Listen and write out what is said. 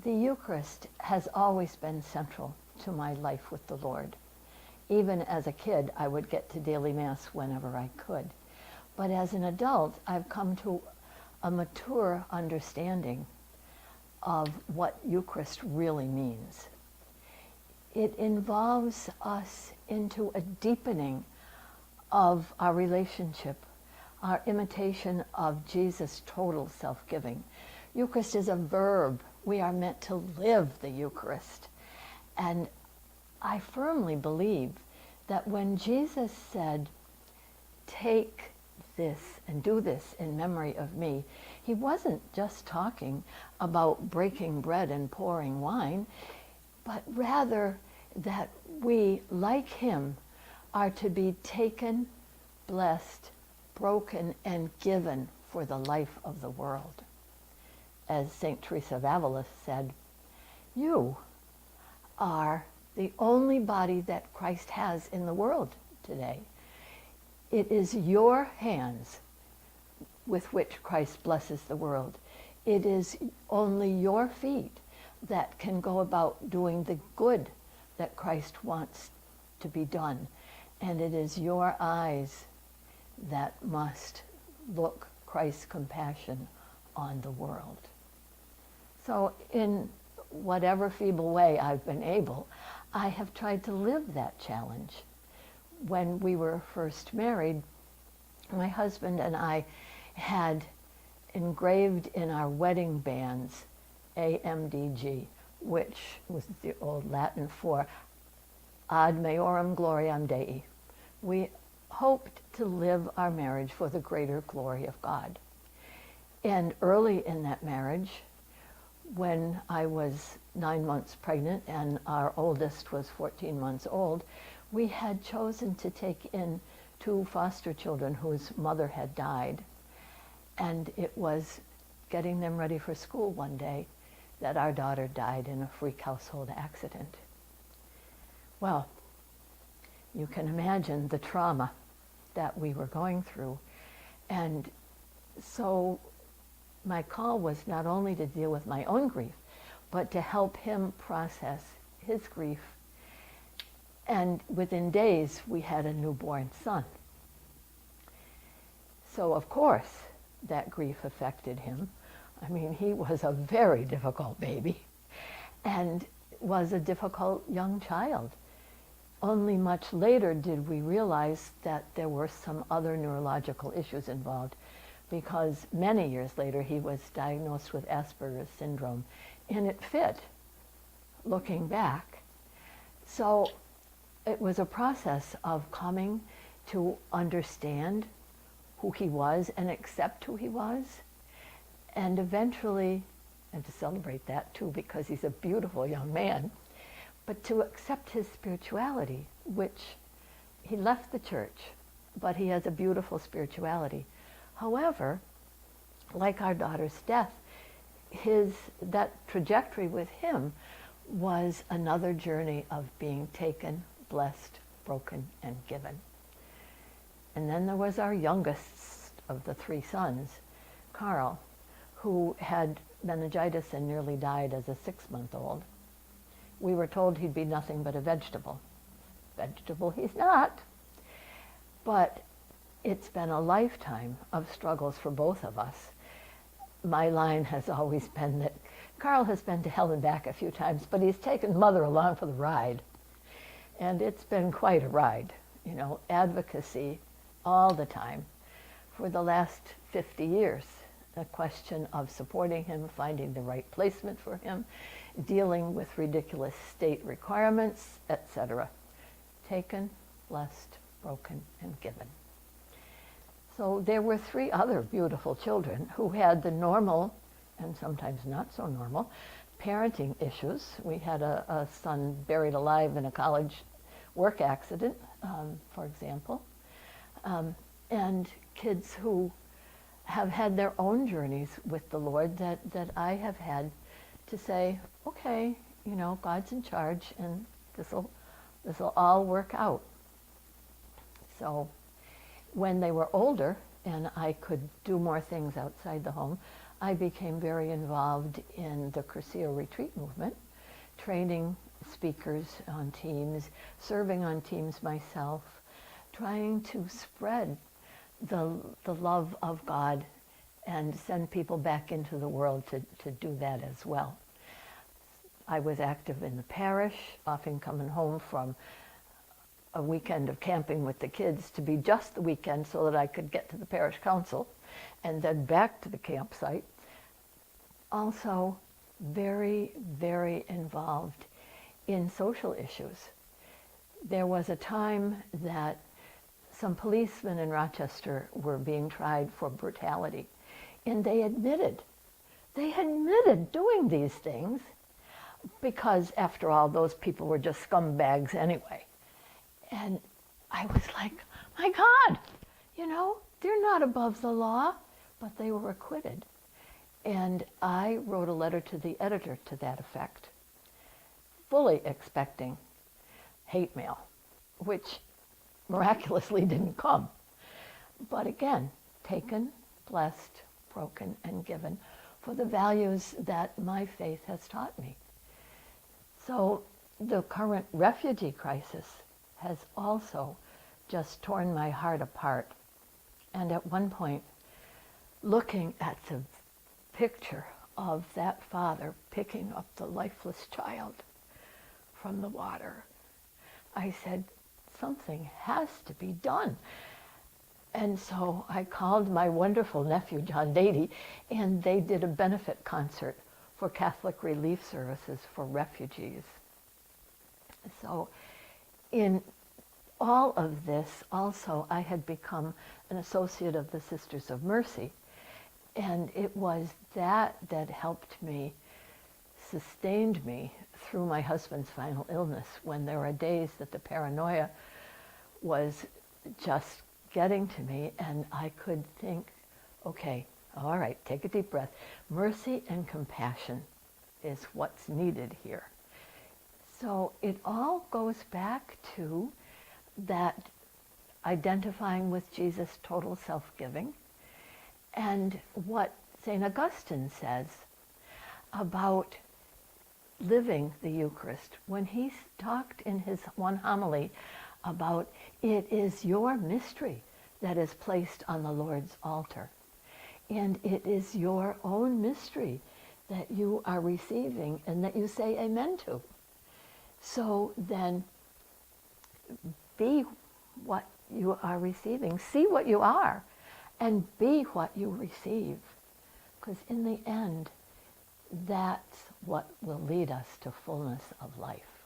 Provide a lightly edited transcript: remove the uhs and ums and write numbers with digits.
The Eucharist has always been central to my life with the Lord. Even as a kid, I would get to daily Mass whenever I could. But as an adult, I've come to a mature understanding of what Eucharist really means. It involves us into a deepening of our relationship, our imitation of Jesus' total self-giving. Eucharist is a verb. We are meant to live the Eucharist. And I firmly believe that when Jesus said, "Take this and do this in memory of me," he wasn't just talking about breaking bread and pouring wine, but rather that we, like him, are to be taken, blessed, broken, and given for the life of the world. As St. Teresa of Avila said, you are the only body that Christ has in the world today. It is your hands with which Christ blesses the world. It is only your feet that can go about doing the good that Christ wants to be done. And it is your eyes that must look Christ's compassion on the world. So in whatever feeble way I've been able, I have tried to live that challenge. When we were first married, my husband and I had engraved in our wedding bands AMDG, which was the old Latin for Ad Maiorem Gloriam Dei. We hoped to live our marriage for the greater glory of God. And early in that marriage, when I was 9 months pregnant and our oldest was 14 months old, we had chosen to take in 2 foster children whose mother had died. And it was getting them ready for school one day that our daughter died in a freak household accident. Well, you can imagine the trauma that we were going through. And so my call was not only to deal with my own grief, but to help him process his grief. And within days, we had a newborn son. So of course, that grief affected him. I mean, he was a very difficult baby and was a difficult young child. Only much later did we realize that there were some other neurological issues involved, because many years later he was diagnosed with Asperger's syndrome, and it fit, looking back. So it was a process of coming to understand who he was and accept who he was, and eventually, and to celebrate that too, because he's a beautiful young man, but to accept his spirituality, which he left the church, but he has a beautiful spirituality. However, like our daughter's death, that trajectory with him was another journey of being taken, blessed, broken, and given. And then there was our youngest of the 3 sons, Carl, who had meningitis and nearly died as a 6-month-old. We were told he'd be nothing but a vegetable. Vegetable he's not. But it's been a lifetime of struggles for both of us. My line has always been that Carl has been to hell and back a few times, but he's taken Mother along for the ride. And it's been quite a ride, you know, advocacy all the time for the last 50 years. A question of supporting him, finding the right placement for him, dealing with ridiculous state requirements, etc. Taken, blessed, broken, and given. So there were 3 other beautiful children who had the normal, and sometimes not so normal, parenting issues. We had a son buried alive in a college work accident, for example, and kids who have had their own journeys with the Lord that I have had to say, okay, you know, God's in charge, and this'll all work out. So when they were older and I could do more things outside the home, I became very involved in the Cursillo retreat movement, training speakers on teams, serving on teams myself, trying to spread the love of God and send people back into the world to do that as well. I was active in the parish, often coming home from a weekend of camping with the kids to be just the weekend so that I could get to the parish council and then back to the campsite. Also very, very involved in social issues. There was a time that some policemen in Rochester were being tried for brutality, and they admitted doing these things because, after all, those people were just scumbags anyway. And I was like, my God, they're not above the law, but they were acquitted. And I wrote a letter to the editor to that effect, fully expecting hate mail, which miraculously didn't come. But again, taken, blessed, broken, and given for the values that my faith has taught me. So the current refugee crisis has also just torn my heart apart. And at one point, looking at the picture of that father picking up the lifeless child from the water, I said, something has to be done. And so I called my wonderful nephew, John Beatty, and they did a benefit concert for Catholic Relief Services for refugees. So in all of this, also, I had become an associate of the Sisters of Mercy. And it was that helped me, sustained me through my husband's final illness, when there were days that the paranoia was just getting to me, and I could think, okay, all right, take a deep breath. Mercy and compassion is what's needed here. So it all goes back to that identifying with Jesus' total self-giving, and what St. Augustine says about living the Eucharist when he talked in his one homily about it is your mystery that is placed on the Lord's altar, and it is your own mystery that you are receiving and that you say amen to. So then be what you are receiving, see what you are, and be what you receive. Because in the end, that's what will lead us to fullness of life.